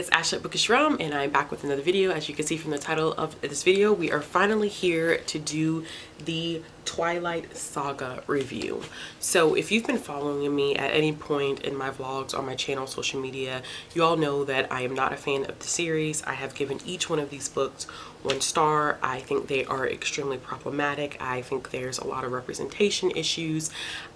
it's Ashley Bookish Realm, and I'm back with another video. As you can see from the title of this video, we are finally here to do the Twilight Saga review. So if you've been following me at any point in my vlogs, on my channel, social media, you all know that I am not a fan of the series. I have given each one of these books 1 star. I think they are extremely problematic. I think there's a lot of representation issues.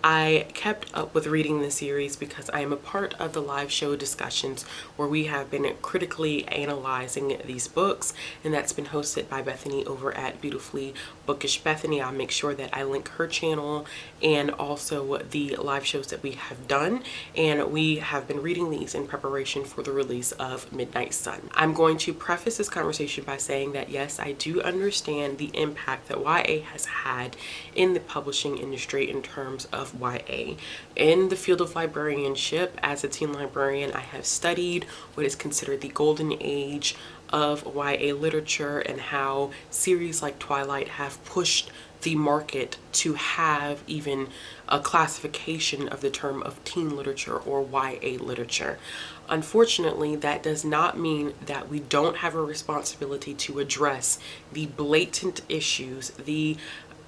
I kept up with reading the series because I am a part of the live show discussions where we have been critically analyzing these books, and that's been hosted by Bethany over at Beautifully Bookish Bethany. I'll make sure that I link her channel and also the live shows that we have done, and we have been reading these in preparation for the release of Midnight Sun. I'm going to preface this conversation by saying that yes, I do understand the impact that YA has had in the publishing industry in terms of YA. In the field of librarianship, as a teen librarian, I have studied what is considered the golden age of YA literature and how series like Twilight have pushed the market to have even a classification of the term of teen literature or YA literature. Unfortunately, that does not mean that we don't have a responsibility to address the blatant issues, the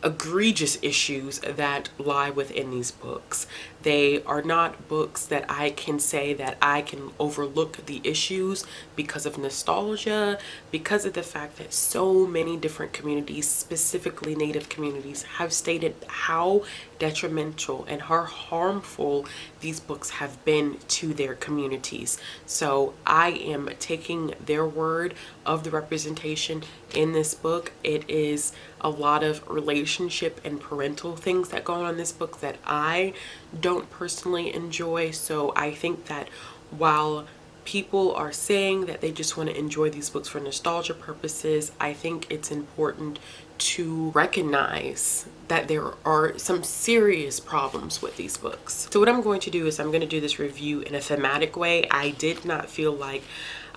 egregious issues that lie within these books. They are not books that I can say that I can overlook the issues because of nostalgia, because of the fact that so many different communities, specifically Native communities, have stated how detrimental and how harmful these books have been to their communities. So I am taking their word of the representation in this book. It is a lot of relationship and parental things that go on in this book that I don't personally enjoy. So I think that while people are saying that they just want to enjoy these books for nostalgia purposes, I think it's important to recognize that there are some serious problems with these books. So what I'm going to do is I'm going to do this review in a thematic way. I did not feel like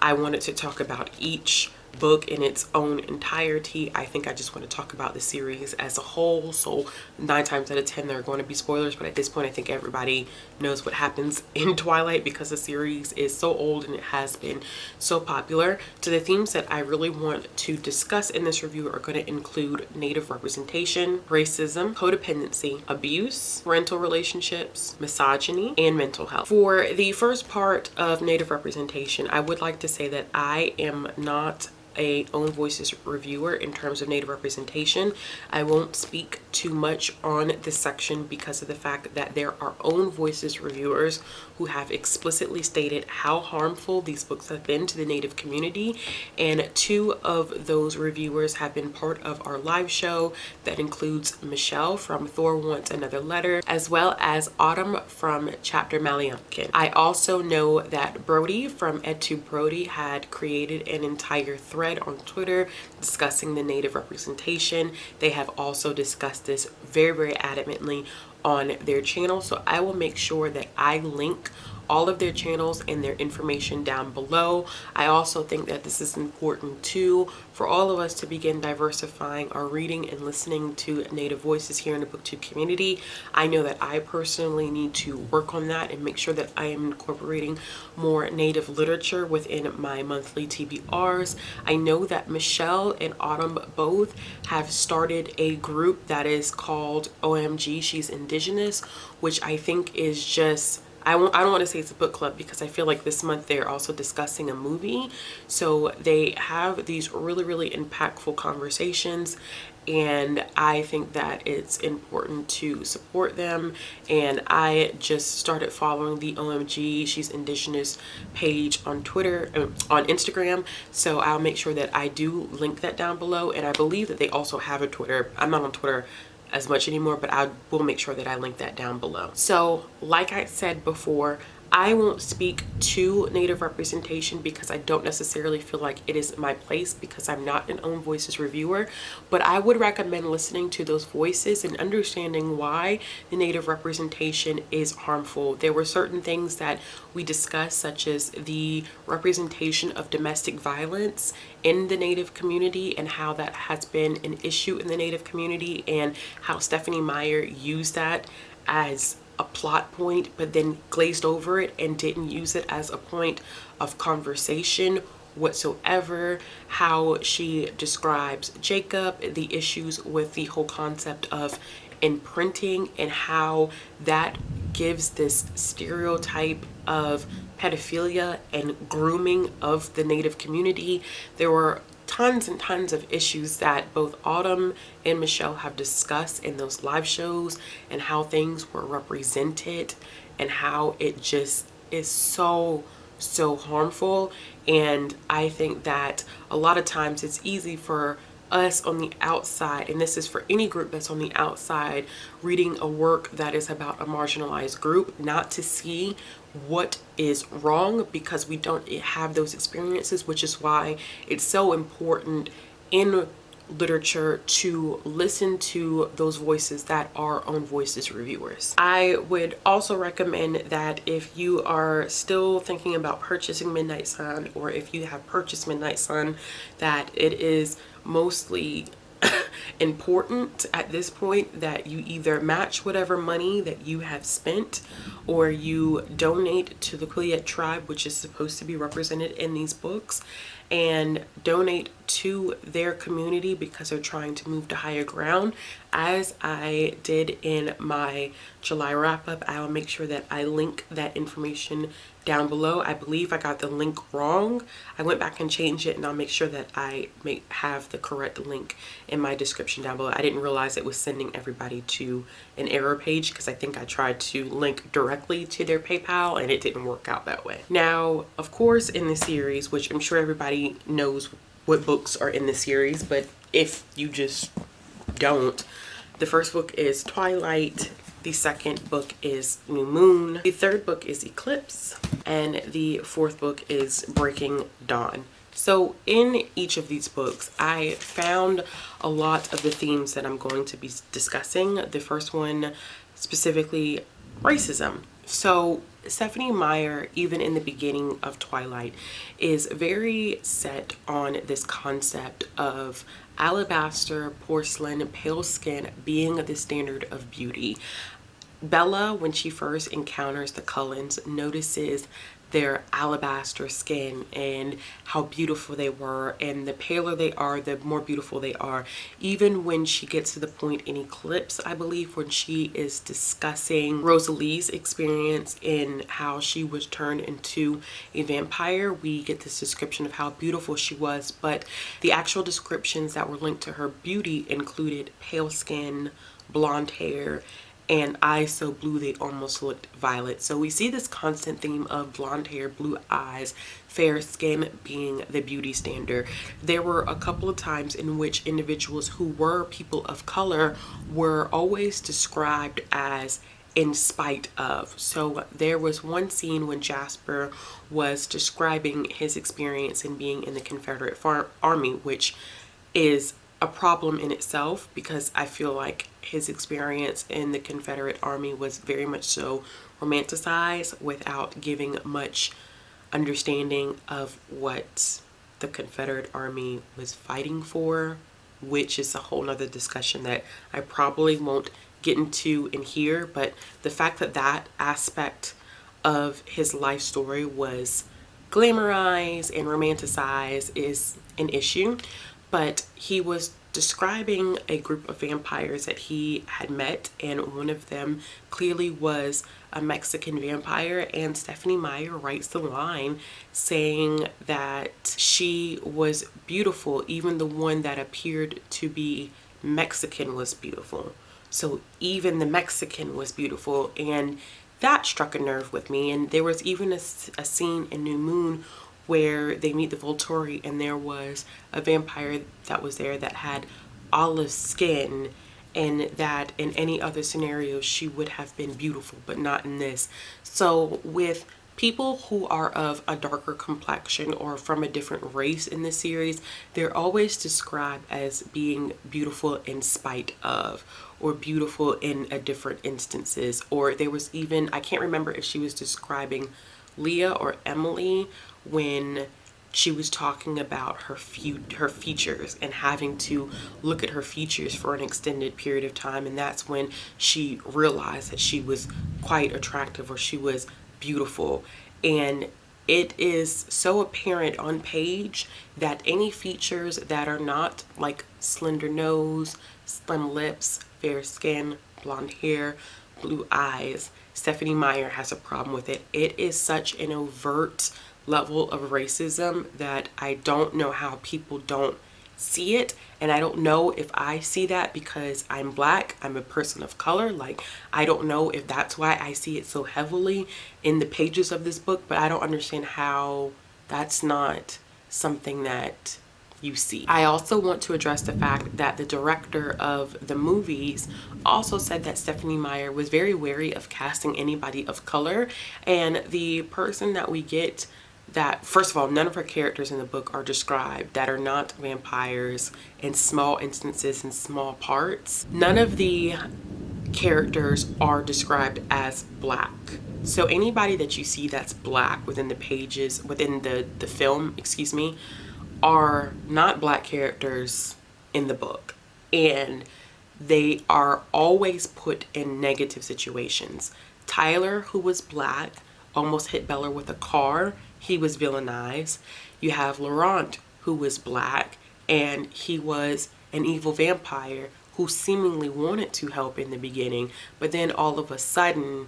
I wanted to talk about each book in its own entirety. I think I just want to talk about the series as a whole. So 9 times out of 10 there are going to be spoilers, but at this point I think everybody knows what happens in Twilight because the series is so old and it has been so popular. So the themes that I really want to discuss in this review are going to include Native representation, racism, codependency, abuse, parental relationships, misogyny, and mental health. For the first part of Native representation, I would like to say that I am not a Own Voices reviewer in terms of Native representation. I won't speak too much on this section because of the fact that there are Own Voices reviewers who have explicitly stated how harmful these books have been to the Native community, and 2 of those reviewers have been part of our live show. That includes Michelle from Thor Wants Another Letter, as well as Autumn from Chapter Maliamkin. I also know that Broday from Broday had created an entire thread on Twitter discussing the Native representation. They have also discussed this very adamantly on their channel, so I will make sure that I link all of their channels and their information down below. I also think that this is important too for all of us to begin diversifying our reading and listening to Native voices here in the booktube community. I know that I personally need to work on that and make sure that I am incorporating more Native literature within my monthly TBRs. I know that Michelle and Autumn both have started a group that is called OMG She's Indigenous, which I think is just, I don't want to say it's a book club because I feel like this month they're also discussing a movie. So they have these really impactful conversations, and I think that it's important to support them. And I just started following the OMG She's Indigenous page on Twitter, on Instagram, so I'll make sure that I do link that down below. And I believe that they also have a Twitter. I'm not on Twitter as much anymore, but I will make sure that I link that down below. So like I said before, I won't speak to Native representation because I don't necessarily feel like it is my place because I'm not an Own Voices reviewer, but I would recommend listening to those voices and understanding why the Native representation is harmful. There were certain things that we discussed, such as the representation of domestic violence in the Native community and how that has been an issue in the Native community, and how Stephanie Meyer used that as a plot point but then glazed over it and didn't use it as a point of conversation whatsoever. How she describes Jacob, the issues with the whole concept of imprinting, and how that gives this stereotype of pedophilia and grooming of the Native community. There were tons and tons of issues that both Autumn and Michelle have discussed in those live shows, and how things were represented and how it just is so harmful. And I think that a lot of times it's easy for us on the outside, and this is for any group that's on the outside reading a work that is about a marginalized group, not to see what is wrong because we don't have those experiences, which is why it's so important in literature to listen to those voices that are Own Voices reviewers. I would also recommend that if you are still thinking about purchasing Midnight Sun, or if you have purchased Midnight Sun, that it is mostly important at this point that you either match whatever money that you have spent, or you donate to the Quileute tribe, which is supposed to be represented in these books, and donate to their community because they're trying to move to higher ground. As I did in my July wrap up, I'll make sure that I link that information down below. I believe I got the link wrong. I went back and changed it, and I'll make sure that I have the correct link in my description down below. I didn't realize it was sending everybody to an error page because I think I tried to link directly to their PayPal and it didn't work out that way. Now, of course, in the series, which I'm sure everybody knows what books are in the series, but if you just don't, the first book is Twilight, the second book is New Moon, the third book is Eclipse, and the fourth book is Breaking Dawn. So in each of these books, I found a lot of the themes that I'm going to be discussing. The first one, specifically racism. So Stephenie Meyer, even in the beginning of Twilight, is very set on this concept of alabaster, porcelain, pale skin being the standard of beauty. Bella, when she first encounters the Cullens, notices their alabaster skin and how beautiful they were, and the paler they are, the more beautiful they are. Even when she gets to the point in Eclipse, I believe, when she is discussing Rosalie's experience in how she was turned into a vampire, we get this description of how beautiful she was, but the actual descriptions that were linked to her beauty included pale skin, blonde hair, and eyes so blue they almost looked violet. So we see this constant theme of blonde hair, blue eyes, fair skin being the beauty standard. There were a couple of times in which individuals who were people of color were always described as in spite of. So there was one scene when Jasper was describing his experience in being in the Confederate Army, which is a problem in itself, because I feel like his experience in the Confederate Army was very much so romanticized without giving much understanding of what the Confederate Army was fighting for, which is a whole nother discussion that I probably won't get into in here. But the fact that that aspect of his life story was glamorized and romanticized is an issue. But he was describing a group of vampires that he had met, and one of them clearly was a Mexican vampire, and Stephenie Meyer writes the line saying that she was beautiful, even the one that appeared to be Mexican was beautiful. So even the Mexican was beautiful, and that struck a nerve with me. And there was even a scene in New Moon where they meet the Volturi, and there was a vampire that was there that had olive skin, and that in any other scenario she would have been beautiful, but not in this. So with people who are of a darker complexion or from a different race in this series, they're always described as being beautiful in spite of, or beautiful in a different instances. Or there was even, I can't remember if she was describing Leah or Emily, when she was talking about her features and having to look at her features for an extended period of time, and that's when she realized that she was quite attractive, or she was beautiful. And it is so apparent on page that any features that are not like slender nose, slim lips, fair skin, blonde hair, blue eyes, Stephenie Meyer has a problem with it. It is such an overt level of racism that I don't know how people don't see it. And I don't know if I see that because I'm black, I'm a person of color. Like, I don't know if that's why I see it so heavily in the pages of this book, but I don't understand how that's not something that you see. I also want to address the fact that the director of the movies also said that Stephenie Meyer was very wary of casting anybody of color, and the person that we get, that, first of all, none of her characters in the book are described that are not vampires, in small instances and small parts. None of the characters are described as black. So anybody that you see that's black within the pages, within the film, excuse me, are not black characters in the book. And they are always put in negative situations. Tyler, who was black, almost hit Bella with a car. He was villainized. You have Laurent, who was black, and he was an evil vampire who seemingly wanted to help in the beginning, but then all of a sudden,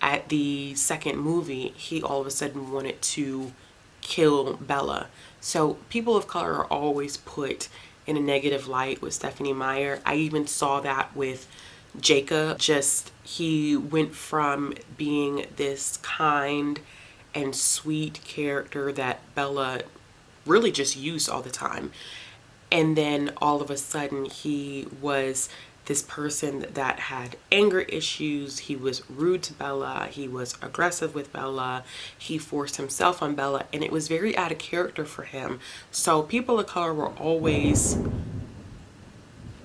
at the second movie, he all of a sudden wanted to kill Bella. So people of color are always put in a negative light with Stephenie Meyer. I even saw that with Jacob. Just, he went from being this kind and sweet character that Bella really just used all the time, and then all of a sudden he was this person that had anger issues. He was rude to Bella. He was aggressive with Bella. He forced himself on Bella, and it was very out of character for him. So people of color were always,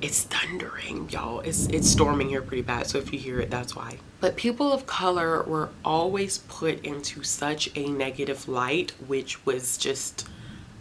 it's thundering, y'all. It's storming here pretty bad, so if you hear it, that's why. But people of color were always put into such a negative light, which was just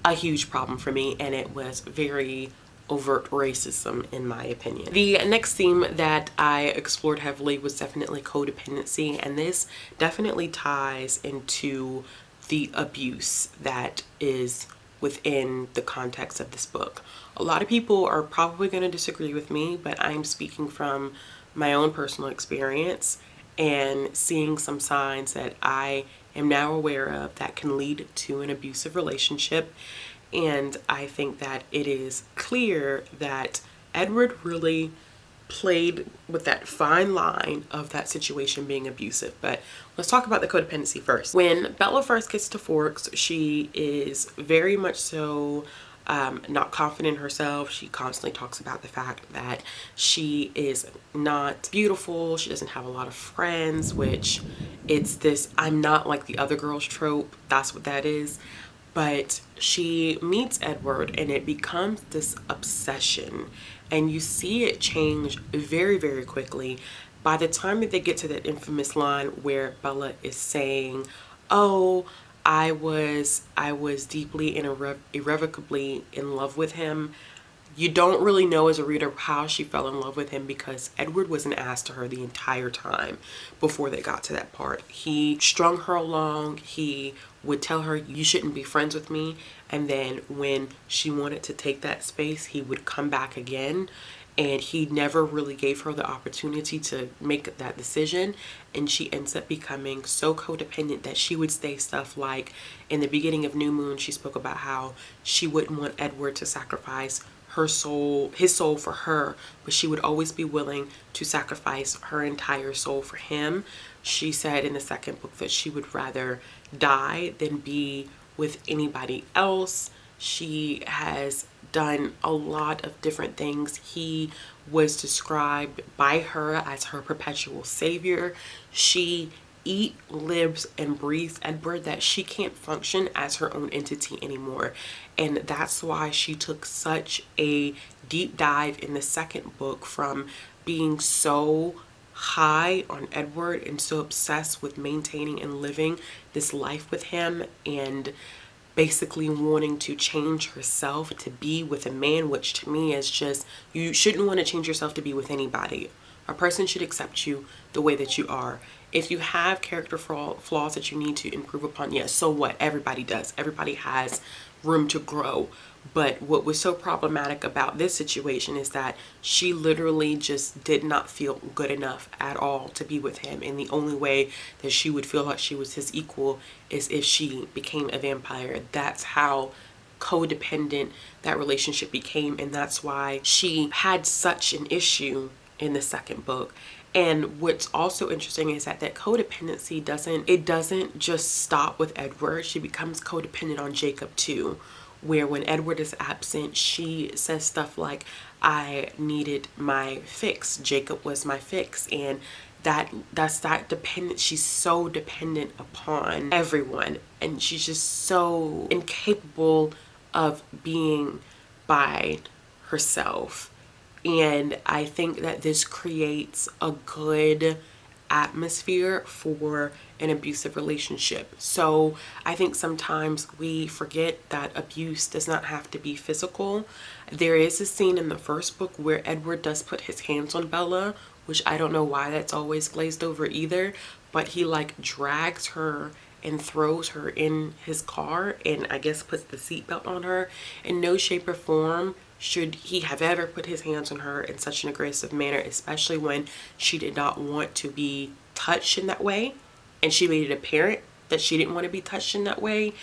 a huge problem for me, and it was very overt racism in my opinion. The next theme that I explored heavily was definitely codependency, and this definitely ties into the abuse that is within the context of this book. A lot of people are probably going to disagree with me, but I'm speaking from my own personal experience and seeing some signs that I am now aware of that can lead to an abusive relationship. And I think that it is clear that Edward really played with that fine line of that situation being abusive. But let's talk about the codependency first. When Bella first gets to Forks, she is very much so not confident in herself. She constantly talks about the fact that she is not beautiful. She doesn't have a lot of friends, which it's this I'm not like the other girls trope. That's what that is. But she meets Edward and it becomes this obsession, and you see it change very, very quickly. By the time that they get to that infamous line where Bella is saying, oh, I was deeply and irrevocably in love with him, you don't really know as a reader how she fell in love with him, because Edward wasn't asked to her the entire time before they got to that part. He strung her along. He would tell her, you shouldn't be friends with me. And then when she wanted to take that space, he would come back again. And he never really gave her the opportunity to make that decision. And she ends up becoming so codependent that she would say stuff like, in the beginning of New Moon, she spoke about how she wouldn't want Edward to sacrifice his soul for her, but she would always be willing to sacrifice her entire soul for him. She said in the second book that she would rather die than be with anybody else. She has done a lot of different things. He was described by her as her perpetual savior. She lives and breathes Edward, that she can't function as her own entity anymore. And that's why she took such a deep dive in the second book, from being so high on Edward and so obsessed with maintaining and living this life with him, and basically wanting to change herself to be with a man, which to me is just, you shouldn't want to change yourself to be with anybody. A person should accept you the way that you are. If you have character flaws that you need to improve upon, yes, so what? Everybody does. Everybody has room to grow. But what was so problematic about this situation is that she literally just did not feel good enough at all to be with him. And the only way that she would feel like she was his equal is if she became a vampire. That's how codependent that relationship became. And that's why she had such an issue in the second book. And what's also interesting is that codependency doesn't just stop with Edward. She becomes codependent on Jacob too, where when Edward is absent, she says stuff like, I needed my fix. Jacob was my fix. And that's that dependent. She's so dependent upon everyone. And she's just so incapable of being by herself. And I think that this creates a good atmosphere for an abusive relationship. So I think sometimes we forget that abuse does not have to be physical. There is a scene in the first book where Edward does put his hands on Bella, which I don't know why that's always glazed over either, but he like drags her and throws her in his car and I guess puts the seatbelt on her. In no shape or form should he have ever put his hands on her in such an aggressive manner, especially when she did not want to be touched in that way. And she made it apparent that she didn't want to be touched in that way.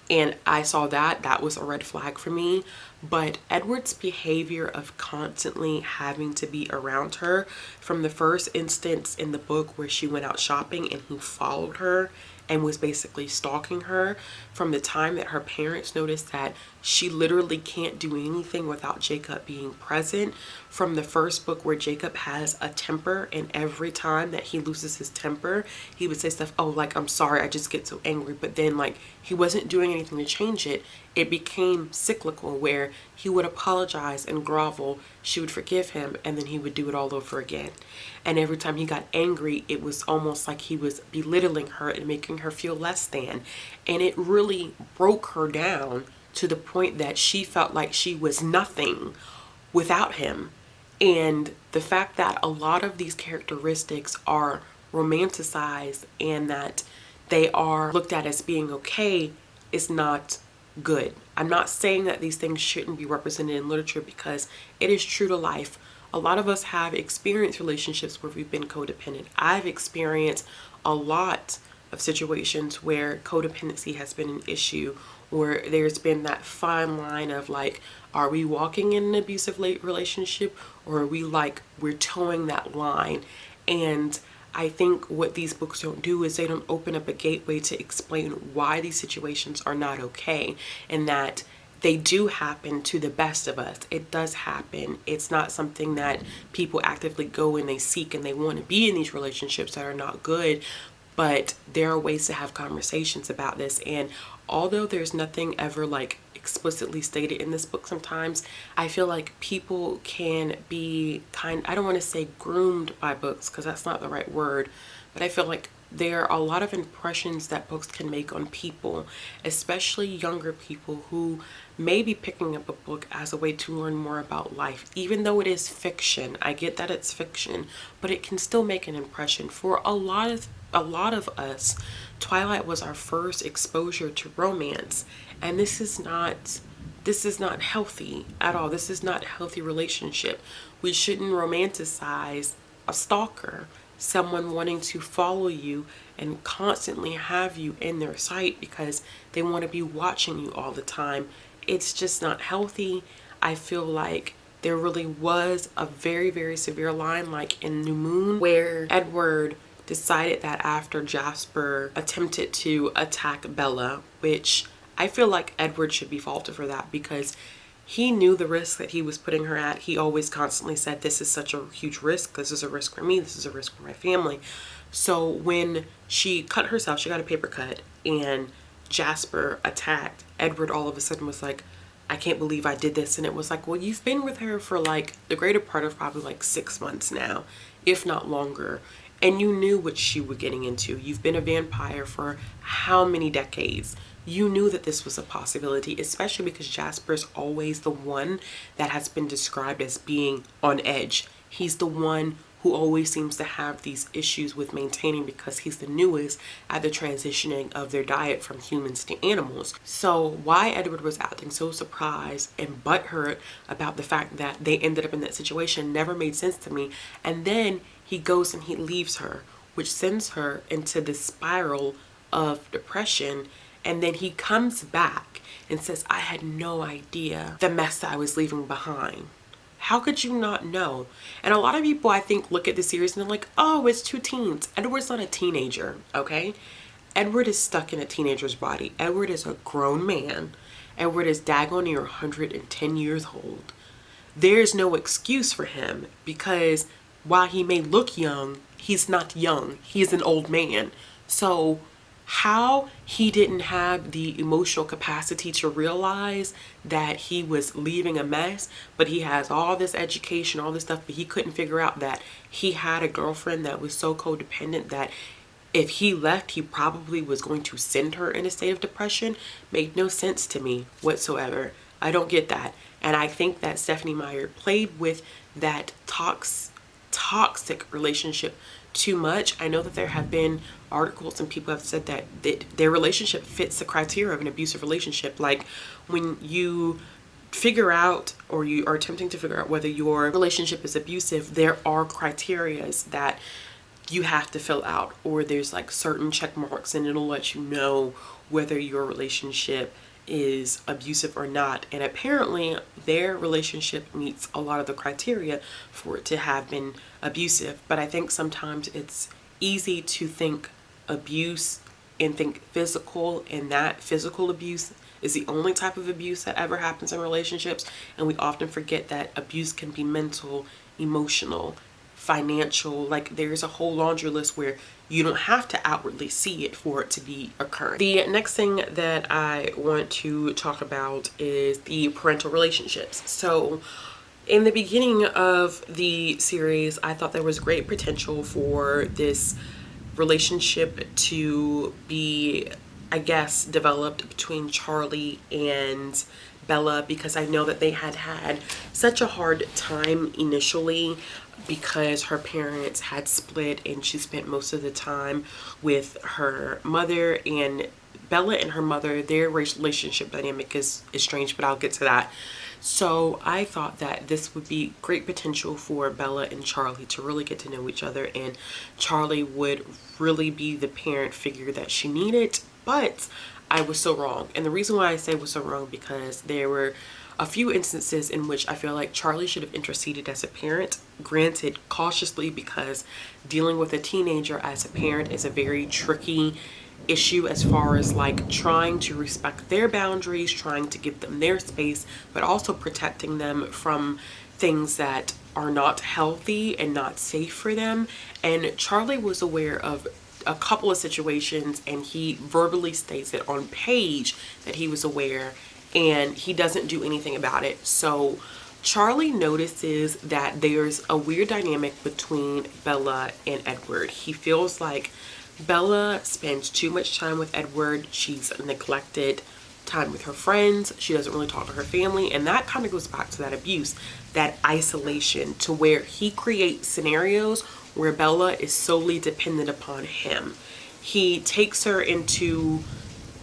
And I saw that was a red flag for me. But Edward's behavior of constantly having to be around her, from the first instance in the book where she went out shopping and he followed her and was basically stalking her, from the time that her parents noticed that she literally can't do anything without Jacob being present, from the first book where Jacob has a temper and every time that he loses his temper, he would say stuff, oh, like, I'm sorry, I just get so angry. But then like he wasn't doing anything to change it. It became cyclical where he would apologize and grovel, she would forgive him, and then he would do it all over again. And every time he got angry, it was almost like he was belittling her and making her feel less than. And it really broke her down to the point that she felt like she was nothing without him. And the fact that a lot of these characteristics are romanticized and that they are looked at as being okay is not good. I'm not saying that these things shouldn't be represented in literature, because it is true to life. A lot of us have experienced relationships where we've been codependent. I've experienced a lot of situations where codependency has been an issue, or there's been that fine line of like, are we walking in an abusive relationship, or are we like, we're towing that line? And I think what these books don't do is they don't open up a gateway to explain why these situations are not okay, and that they do happen to the best of us. It does happen. It's not something that people actively go and they seek and they want to be in these relationships that are not good, but there are ways to have conversations about this. And although there's nothing ever like explicitly stated in this book, sometimes I feel like people can be I don't want to say groomed by books, because that's not the right word, but I feel like there are a lot of impressions that books can make on people, especially younger people who may be picking up a book as a way to learn more about life. Even though it is fiction, I get that it's fiction, but it can still make an impression. For a lot of us, Twilight was our first exposure to romance, and this is not healthy at all. This is not a healthy relationship. We shouldn't romanticize a stalker, someone wanting to follow you and constantly have you in their sight because they want to be watching you all the time. It's just not healthy. I feel like there really was a very, very severe line, like in New Moon, where Edward decided that after Jasper attempted to attack Bella, which I feel like Edward should be faulted for that, because he knew the risk that he was putting her at. He always constantly said, this is such a huge risk. This is a risk for me. This is a risk for my family. So when she cut herself, she got a paper cut, and Jasper attacked, Edward all of a sudden was like, I can't believe I did this. And it was like, well, you've been with her for like the greater part of probably like 6 months now, if not longer. And you knew what she was getting into. You've been a vampire for how many decades? you knew that this was a possibility, especially because Jasper's always the one that has been described as being on edge. He's the one who always seems to have these issues with maintaining because he's the newest at the transitioning of their diet from humans to animals. So why Edward was acting so surprised and butthurt about the fact that they ended up in that situation never made sense to me. And then he goes and he leaves her, which sends her into this spiral of depression. And then he comes back and says, I had no idea the mess that I was leaving behind. How could you not know? And a lot of people, I think, look at the series and they're like, oh, it's two teens. Edward's not a teenager, okay? Edward is stuck in a teenager's body. Edward is a grown man. Edward is daggone near 110 years old. There's no excuse for him because while he may look young, he's not young. He's an old man. So how he didn't have the emotional capacity to realize that he was leaving a mess, but he has all this education, all this stuff, but he couldn't figure out that he had a girlfriend that was so codependent that if he left, he probably was going to send her in a state of depression, made no sense to me whatsoever. I don't get that. And I think that Stephenie Meyer played with that toxic relationship too much. I know that there have been articles and people have said that their relationship fits the criteria of an abusive relationship. Like when you figure out or you are attempting to figure out whether your relationship is abusive, there are criterias that you have to fill out, or there's like certain check marks and it'll let you know whether your relationship is abusive or not. And apparently their relationship meets a lot of the criteria for it to have been abusive. But I think sometimes it's easy to think abuse and think physical, and that physical abuse is the only type of abuse that ever happens in relationships. And we often forget that abuse can be mental, emotional, financial. Like there's a whole laundry list where you don't have to outwardly see it for it to be occurring. The next thing that I want to talk about is the parental relationships. So in the beginning of the series, I thought there was great potential for this relationship to be, I guess, developed between Charlie and Bella, because I know that they had such a hard time initially because her parents had split and she spent most of the time with her mother. And Bella and her mother, their relationship dynamic is strange, but I'll get to that. So I thought that this would be great potential for Bella and Charlie to really get to know each other, and Charlie would really be the parent figure that she needed. But I was so wrong. And the reason why I say was so wrong because there were a few instances in which I feel like Charlie should have interceded as a parent, granted cautiously, because dealing with a teenager as a parent is a very tricky issue as far as like trying to respect their boundaries, trying to give them their space, but also protecting them from things that are not healthy and not safe for them. And Charlie was aware of a couple of situations, and he verbally states it on page that he was aware, and he doesn't do anything about it. So Charlie notices that there's a weird dynamic between Bella and Edward. He feels like Bella spends too much time with Edward. She's neglected time with her friends. She doesn't really talk to her family. And that kind of goes back to that abuse, that isolation, to where he creates scenarios where Bella is solely dependent upon him. He takes her into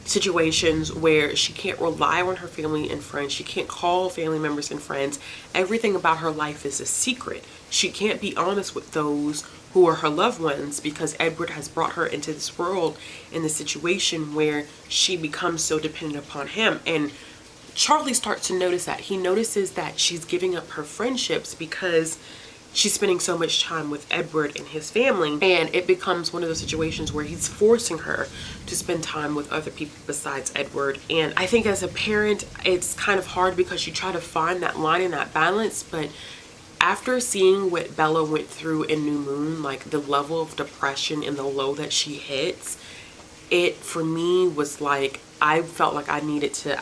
situations where she can't rely on her family and friends. She can't call family members and friends. Everything about her life is a secret. She can't be honest with those who are her loved ones because Edward has brought her into this world in the situation where she becomes so dependent upon him. And Charlie starts to notice that. He notices that she's giving up her friendships because she's spending so much time with Edward and his family, and it becomes one of those situations where he's forcing her to spend time with other people besides Edward. And I think as a parent, it's kind of hard because you try to find that line and that balance, but after seeing what Bella went through in New Moon, like the level of depression and the low that she hits, it for me was like, I felt like I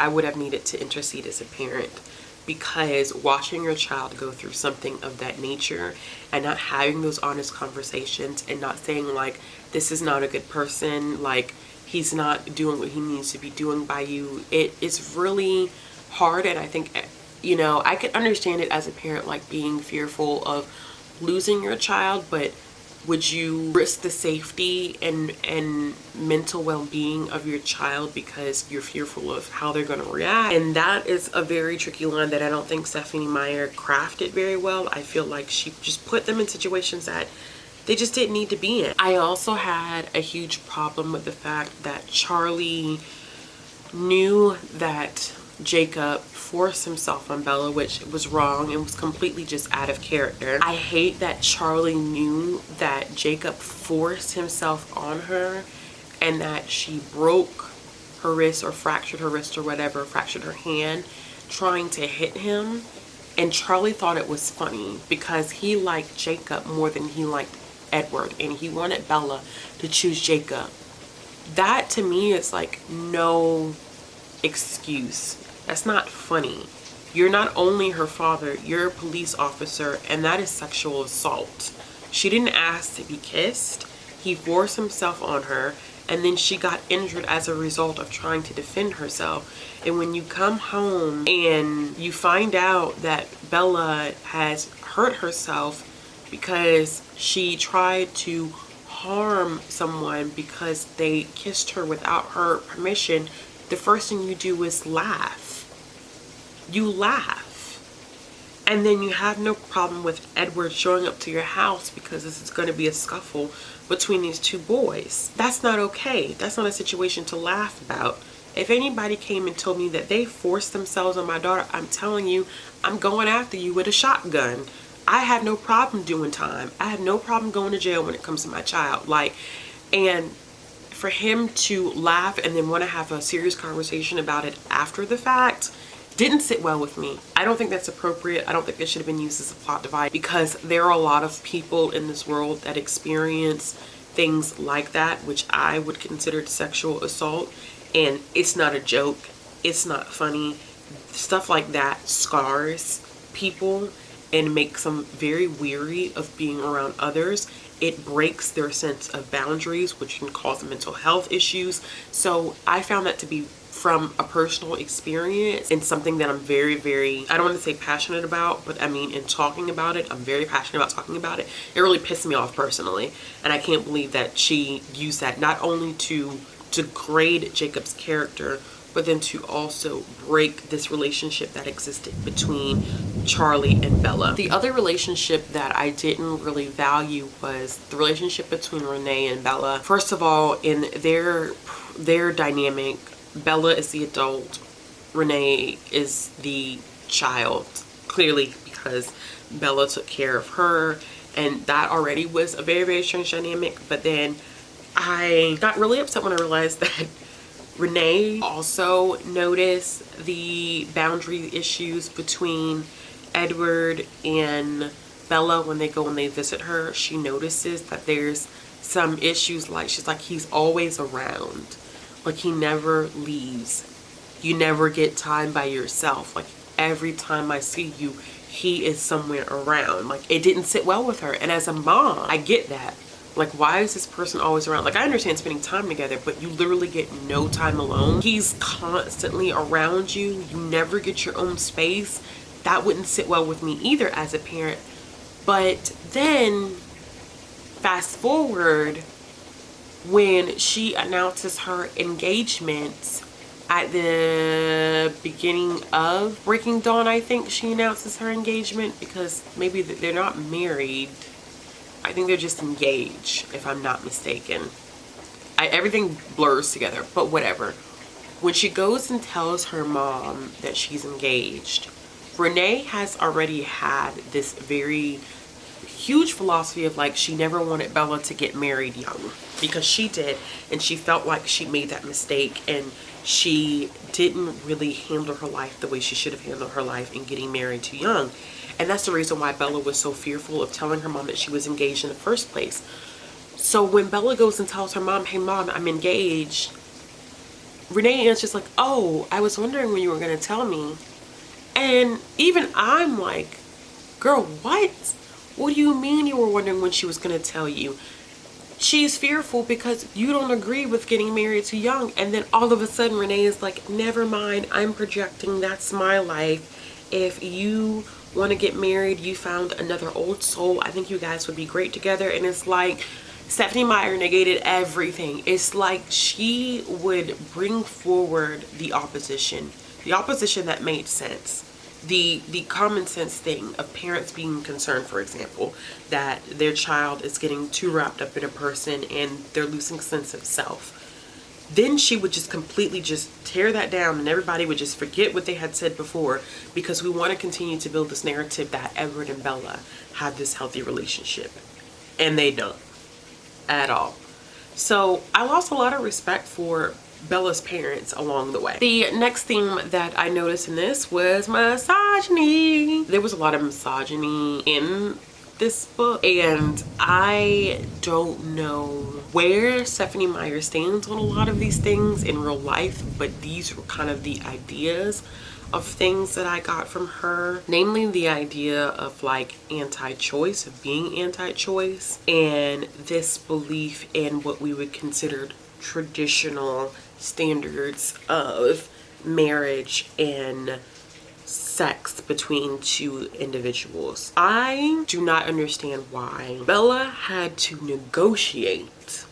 would have needed to intercede as a parent. Because watching your child go through something of that nature and not having those honest conversations and not saying like, this is not a good person, like he's not doing what he needs to be doing by you. It's really hard, and I think, you know, I could understand it as a parent, like being fearful of losing your child, but would you risk the safety and mental well-being of your child because you're fearful of how they're going to react? And that is a very tricky line that I don't think Stephenie Meyer crafted very well. I feel like she just put them in situations that they just didn't need to be in. I also had a huge problem with the fact that Charlie knew that Jacob forced himself on Bella, which was wrong and was completely just out of character. I hate that Charlie knew that Jacob forced himself on her and that she broke her wrist or fractured her wrist or whatever, fractured her hand trying to hit him. And Charlie thought it was funny because he liked Jacob more than he liked Edward, and he wanted Bella to choose Jacob. That to me is like no excuse. That's not funny. You're not only her father, you're a police officer, and that is sexual assault. She didn't ask to be kissed. He forced himself on her, and then she got injured as a result of trying to defend herself. And when you come home and you find out that Bella has hurt herself because she tried to harm someone because they kissed her without her permission, the first thing you do is laugh. You laugh. And then you have no problem with Edward showing up to your house because this is going to be a scuffle between these two boys. That's not okay. That's not a situation to laugh about. If anybody came and told me that they forced themselves on my daughter, I'm telling you, I'm going after you with a shotgun. I have no problem doing time. I have no problem going to jail when it comes to my child. Like, and for him to laugh and then want to have a serious conversation about it after the fact didn't sit well with me. I don't think that's appropriate. I don't think this should have been used as a plot device because there are a lot of people in this world that experience things like that, which I would consider sexual assault, and it's not a joke. It's not funny. Stuff like that scars people and makes them very weary of being around others. It breaks their sense of boundaries, which can cause mental health issues. So I found that to be from a personal experience and something that I'm very, very, I don't want to say passionate about, but I mean, in talking about it, I'm very passionate about talking about it. It really pissed me off personally. And I can't believe that she used that not only to degrade Jacob's character, but then to also break this relationship that existed between Charlie and Bella. The other relationship that I didn't really value was the relationship between Renee and Bella. First of all, in their dynamic, Bella is the adult, Renee is the child, clearly because Bella took care of her, and that already was a very, very strange dynamic. But then I got really upset when I realized that Renee also noticed the boundary issues between Edward and Bella when they go and they visit her. She notices that there's some issues, like she's like, he's always around. Like, he never leaves. You never get time by yourself. Like, every time I see you, he is somewhere around. Like, it didn't sit well with her. And as a mom, I get that. Like, why is this person always around? Like, I understand spending time together, but you literally get no time alone. He's constantly around you. You never get your own space. That wouldn't sit well with me either as a parent. But then, fast forward, when she announces her engagement at the beginning of Breaking Dawn, I think she announces her engagement, because maybe they're not married. I think they're just engaged, if I'm not mistaken. Everything blurs together, but whatever. When she goes and tells her mom that she's engaged, Renee has already had this very huge philosophy of, like, she never wanted Bella to get married young, because she did, and she felt like she made that mistake, and she didn't really handle her life the way she should have handled her life in getting married too young. And that's the reason why Bella was so fearful of telling her mom that she was engaged in the first place. So when Bella goes and tells her mom, hey mom, I'm engaged, Renee is just like, oh, I was wondering when you were going to tell me. And even I'm like, girl, what? What do you mean you were wondering when she was going to tell you? she's fearful because you don't agree with getting married too young. And then all of a sudden Renee is like, never mind, I'm projecting, that's my life. If you want to get married, you found another old soul, I think you guys would be great together. And it's like Stephenie Meyer negated everything. It's like she would bring forward the opposition that made sense. The common sense thing of parents being concerned, for example, that their child is getting too wrapped up in a person and they're losing sense of self. Then she would just completely just tear that down, and everybody would just forget what they had said before, because we want to continue to build this narrative that Edward and Bella have this healthy relationship, and they don't at all. So I lost a lot of respect for Bella's parents along the way. The next theme that I noticed in this was misogyny. There was a lot of misogyny in this book, and I don't know where Stephenie Meyer stands on a lot of these things in real life, but these were kind of the ideas of things that I got from her, namely the idea of like anti-choice, of being anti-choice, and this belief in what we would consider traditional standards of marriage and sex between two individuals. I do not understand why Bella had to negotiate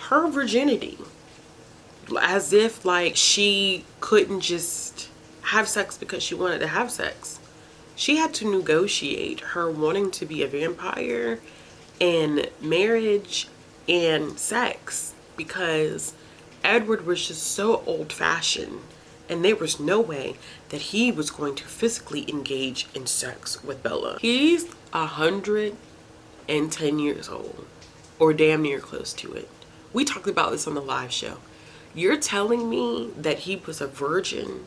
her virginity, as if like she couldn't just have sex because she wanted to have sex. She had to negotiate her wanting to be a vampire and marriage and sex, because Edward was just so old-fashioned, and there was no way that he was going to physically engage in sex with Bella. He's 110 years old, or damn near close to it. We talked about this on the live show. You're telling me that he was a virgin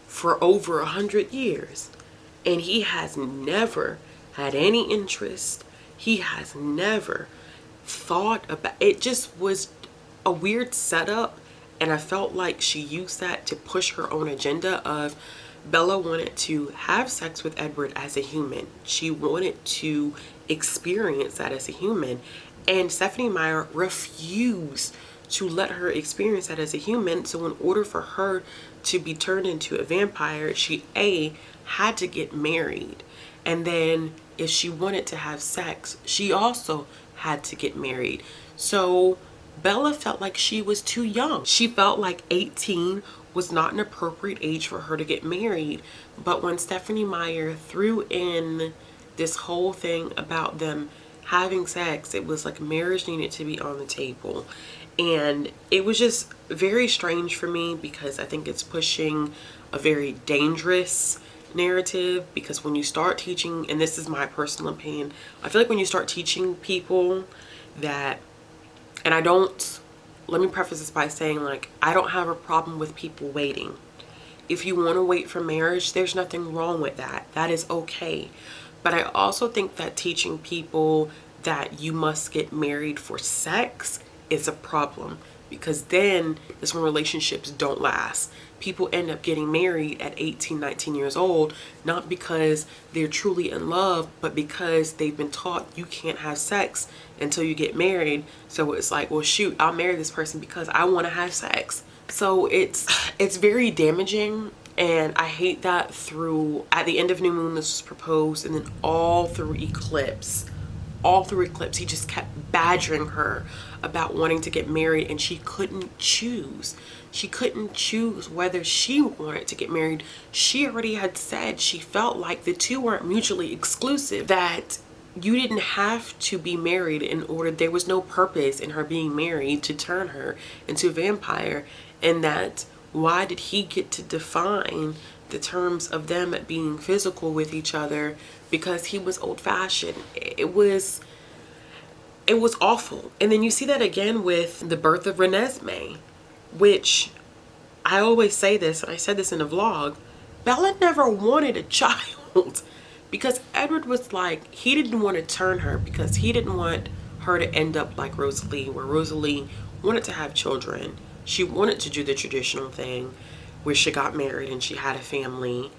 for over 100 years, and he has never had any interest. He has never thought about it. Just was a weird setup, and I felt like she used that to push her own agenda of Bella wanted to have sex with Edward as a human. She wanted to experience that as a human, and Stephenie Meyer refused to let her experience that as a human. So in order for her to be turned into a vampire, she had to get married, and then if she wanted to have sex, she also had to get married. So Bella felt like she was too young. She felt like 18 was not an appropriate age for her to get married. But when Stephenie Meyer threw in this whole thing about them having sex, it was like marriage needed to be on the table. And it was just very strange for me, because I think it's pushing a very dangerous narrative. Because when you start teaching, and this is my personal opinion, I feel like when you start teaching people that, and let me preface this by saying, like, I don't have a problem with people waiting. If you want to wait for marriage, there's nothing wrong with that. That is okay. But I also think that teaching people that you must get married for sex is a problem, because then that's when relationships don't last. People end up getting married at 18, 19 years old, not because they're truly in love, but because they've been taught you can't have sex until you get married. So it's like, well, shoot, I'll marry this person because I want to have sex. So it's very damaging, and I hate that. Through at the end of new moon, this was proposed, and then all through eclipse, he just kept badgering her about wanting to get married, and she couldn't choose. She couldn't choose whether she wanted to get married. She already had said she felt like the two weren't mutually exclusive, that you didn't have to be married in order, there was no purpose in her being married to turn her into a vampire, and that why did he get to define the terms of them being physical with each other, because he was old-fashioned. It was awful. And then you see that again with the birth of Renesmee, which I always say this, and I said this in a vlog, Bella never wanted a child, because Edward was like, he didn't want to turn her, because he didn't want her to end up like Rosalie, where Rosalie wanted to have children. She wanted to do the traditional thing where she got married and she had a family,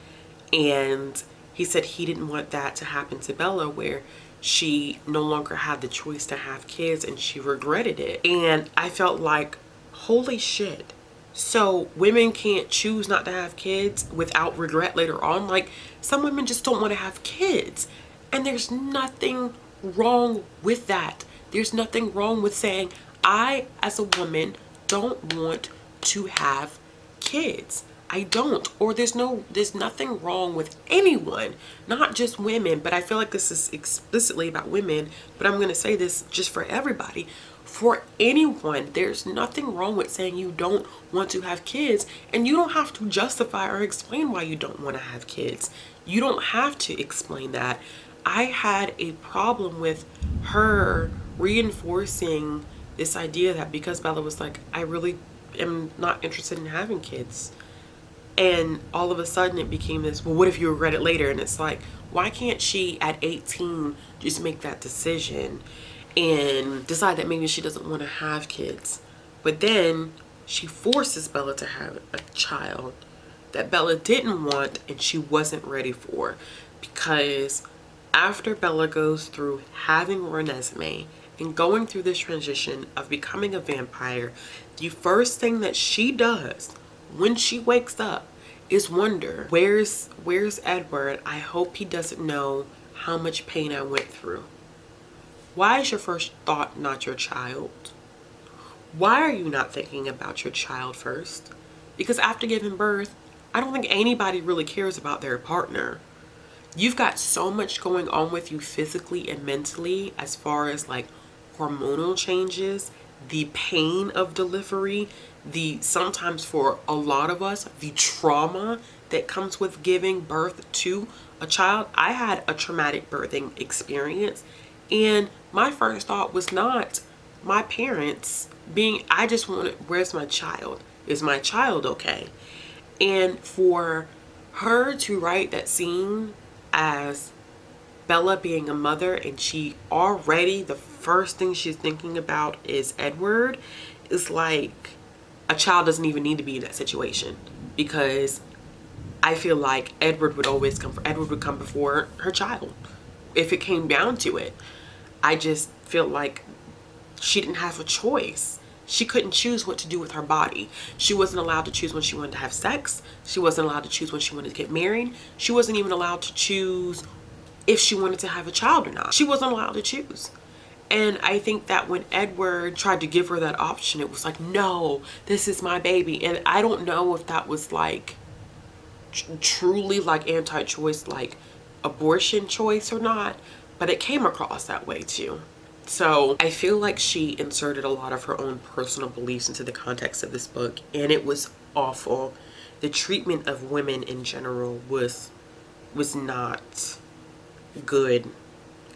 and he said he didn't want that to happen to Bella, where she no longer had the choice to have kids and she regretted it. And I felt like, holy shit. So women can't choose not to have kids without regret later on. Like, some women just don't want to have kids. And there's nothing wrong with that. There's nothing wrong with saying, I, as a woman, don't want to have kids. I don't. Or there's nothing wrong with anyone, not just women. But I feel like this is explicitly about women, but I'm going to say this just for everybody. For anyone, there's nothing wrong with saying you don't want to have kids, and you don't have to justify or explain why you don't want to have kids. You don't have to explain that. I had a problem with her reinforcing this idea that because Bella was like, I really am not interested in having kids. And all of a sudden it became this, well, what if you regret it later? And it's like, why can't she at 18 just make that decision and decide that maybe she doesn't want to have kids? But then she forces Bella to have a child that Bella didn't want and she wasn't ready for. Because after Bella goes through having Renesmee and going through this transition of becoming a vampire, the first thing that she does when she wakes up is wonder, where's Edward? I hope he doesn't know how much pain I went through. Why is your first thought not your child? Why are you not thinking about your child first? Because after giving birth, I don't think anybody really cares about their partner. You've got so much going on with you physically and mentally, as far as like hormonal changes, the pain of delivery, sometimes for a lot of us, the trauma that comes with giving birth to a child. I had a traumatic birthing experience, and my first thought was not my parents being, I just wanted, where's my child? Is my child okay? And for her to write that scene as Bella being a mother, and she already, the first thing she's thinking about is Edward, is like, a child doesn't even need to be in that situation, because I feel like Edward would come before her child if it came down to it. I just feel like she didn't have a choice. She couldn't choose what to do with her body. She wasn't allowed to choose when she wanted to have sex. She wasn't allowed to choose when she wanted to get married. She wasn't even allowed to choose if she wanted to have a child or not. She wasn't allowed to choose. And I think that when Edward tried to give her that option, it was like, no, this is my baby. And I don't know if that was like truly like anti-choice, like abortion choice or not, but it came across that way too. So I feel like she inserted a lot of her own personal beliefs into the context of this book, and it was awful. The treatment of women in general was not good,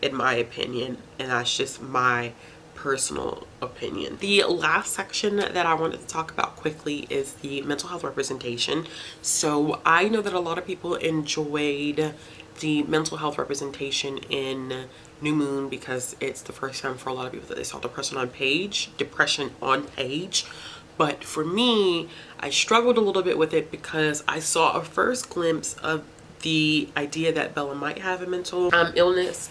in my opinion, and that's just my personal opinion. The last section that I wanted to talk about quickly is the mental health representation. So I know that a lot of people enjoyed the mental health representation in New Moon because it's the first time for a lot of people that they saw depression on page. But for me, I struggled a little bit with it because I saw a first glimpse of the idea that Bella might have a mental illness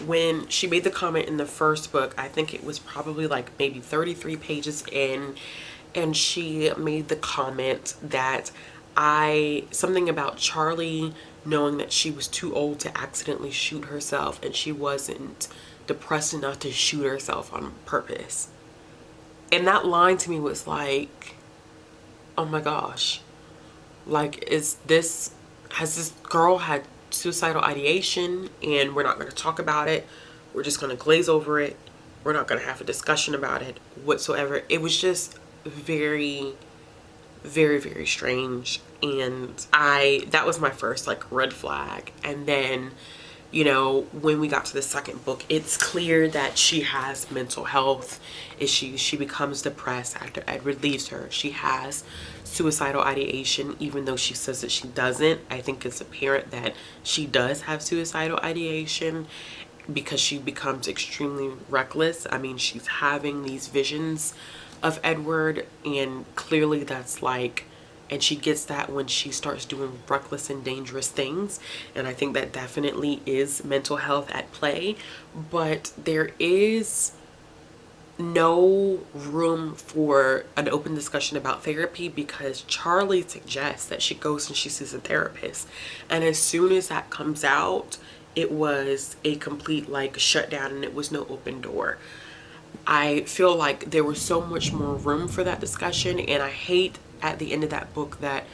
when she made the comment in the first book. I think it was probably like maybe 33 pages in, and she made the comment that something about Charlie knowing that she was too old to accidentally shoot herself, and she wasn't depressed enough to shoot herself on purpose. And that line to me was like, oh my gosh, like, has this girl had suicidal ideation and we're not going to talk about it? We're just going to glaze over it. We're not going to have a discussion about it whatsoever. It was just very, very, very strange. And that was my first like red flag. And then, you know, when we got to the second book, it's clear that she has mental health issues. She becomes depressed after Edward leaves her. She has suicidal ideation, even though she says that she doesn't. I think it's apparent that she does have suicidal ideation because she becomes extremely reckless. I mean, she's having these visions of Edward, and clearly that's like and she gets that when she starts doing reckless and dangerous things. And I think that definitely is mental health at play, but there is no room for an open discussion about therapy, because Charlie suggests that she goes and she sees a therapist, and as soon as that comes out, it was a complete like shutdown, and it was no open door. I feel like there was so much more room for that discussion, and I hate at the end of that book that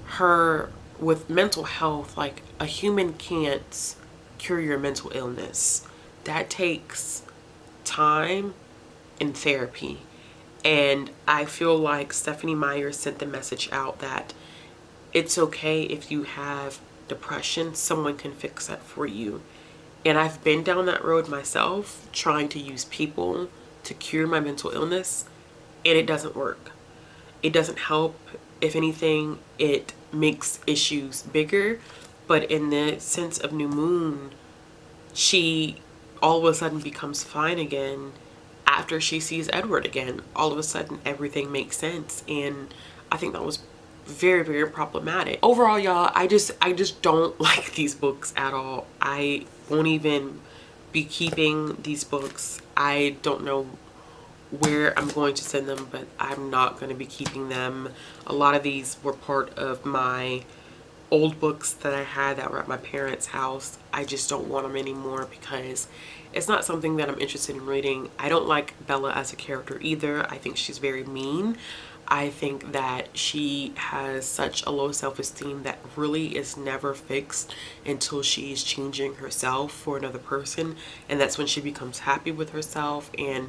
her, with mental health, like, a human can't cure your mental illness. That takes time and therapy. And I feel like Stephenie Meyer sent the message out that it's okay if you have depression, someone can fix that for you. And I've been down that road myself, trying to use people to cure my mental illness, and it doesn't work. It doesn't help. If anything, it makes issues bigger. But in the sense of New Moon, she all of a sudden becomes fine again after she sees Edward again. All of a sudden everything makes sense, and I think that was very, very problematic. Overall, y'all, I just don't like these books at all. I won't even be keeping these books. I don't know where I'm going to send them, but I'm not going to be keeping them. A lot of these were part of my old books that I had that were at my parents' house. I just don't want them anymore because it's not something that I'm interested in reading. I don't like Bella as a character either. I think she's very mean. I think that she has such a low self-esteem that really is never fixed until she's changing herself for another person, and that's when she becomes happy with herself. And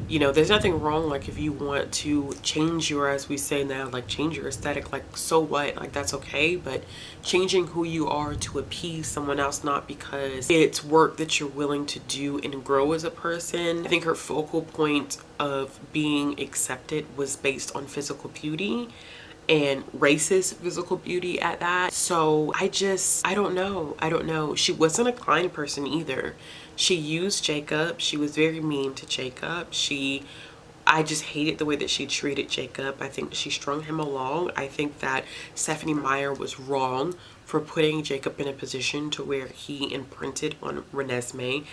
you know, there's nothing wrong, like, if you want to change your, as we say now, like, change your aesthetic, like, so what, like, that's okay. But changing who you are to appease someone else, not because it's work that you're willing to do and grow as a person. I think her focal point of being accepted was based on physical beauty, and racist physical beauty at that. So I don't know. She wasn't a kind person either. She used Jacob. She was very mean to Jacob. I just hated the way that she treated Jacob. I think she strung him along. I think that Stephenie Meyer was wrong for putting Jacob in a position to where he imprinted on Renesmee.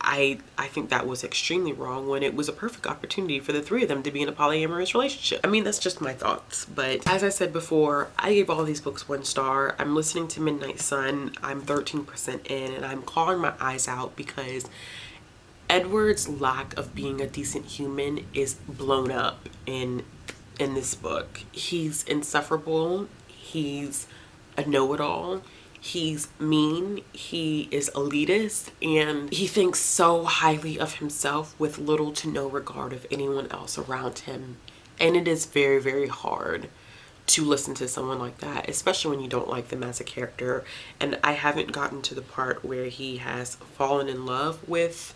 I think that was extremely wrong, when it was a perfect opportunity for the three of them to be in a polyamorous relationship. I mean, that's just my thoughts. But as I said before, I gave all these books 1 star. I'm listening to Midnight Sun. I'm 13% in, and I'm clawing my eyes out because Edward's lack of being a decent human is blown up in this book. He's insufferable. He's a know-it-all. He's mean, he is elitist, and he thinks so highly of himself with little to no regard of anyone else around him. And it is very, very hard to listen to someone like that, especially when you don't like them as a character. And I haven't gotten to the part where he has fallen in love with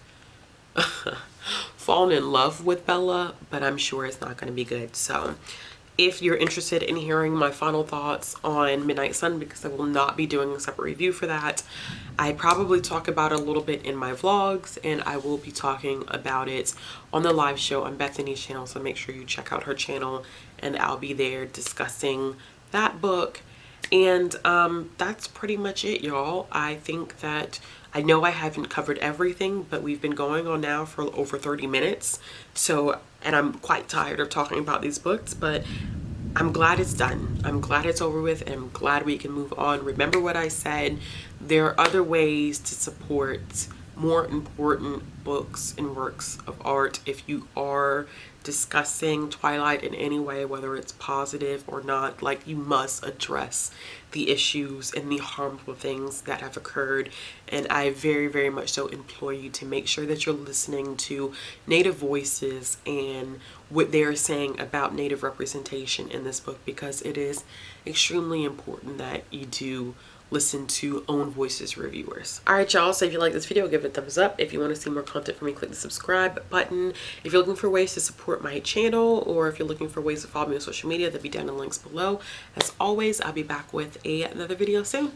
Bella, but I'm sure it's not going to be good. So if you're interested in hearing my final thoughts on Midnight Sun, because I will not be doing a separate review for that, I probably talk about it a little bit in my vlogs, and I will be talking about it on the live show on Bethany's channel, so make sure you check out her channel, and I'll be there discussing that book. And that's pretty much it, y'all. I think that, I know I haven't covered everything, but we've been going on now for over 30 minutes. So, and I'm quite tired of talking about these books, but I'm glad it's done. I'm glad it's over with, and I'm glad we can move on. Remember what I said, there are other ways to support more important books and works of art. If you are discussing Twilight in any way, whether it's positive or not, like, you must address the issues and the harmful things that have occurred. And I very, very much so implore you to make sure that you're listening to Native voices and what they're saying about Native representation in this book, because it is extremely important that you do listen to Own Voices reviewers. Alright, y'all, so if you like this video, give it a thumbs up. If you want to see more content from me, click the subscribe button. If you're looking for ways to support my channel, or if you're looking for ways to follow me on social media, they'll be down in the links below. As always, I'll be back with another video soon.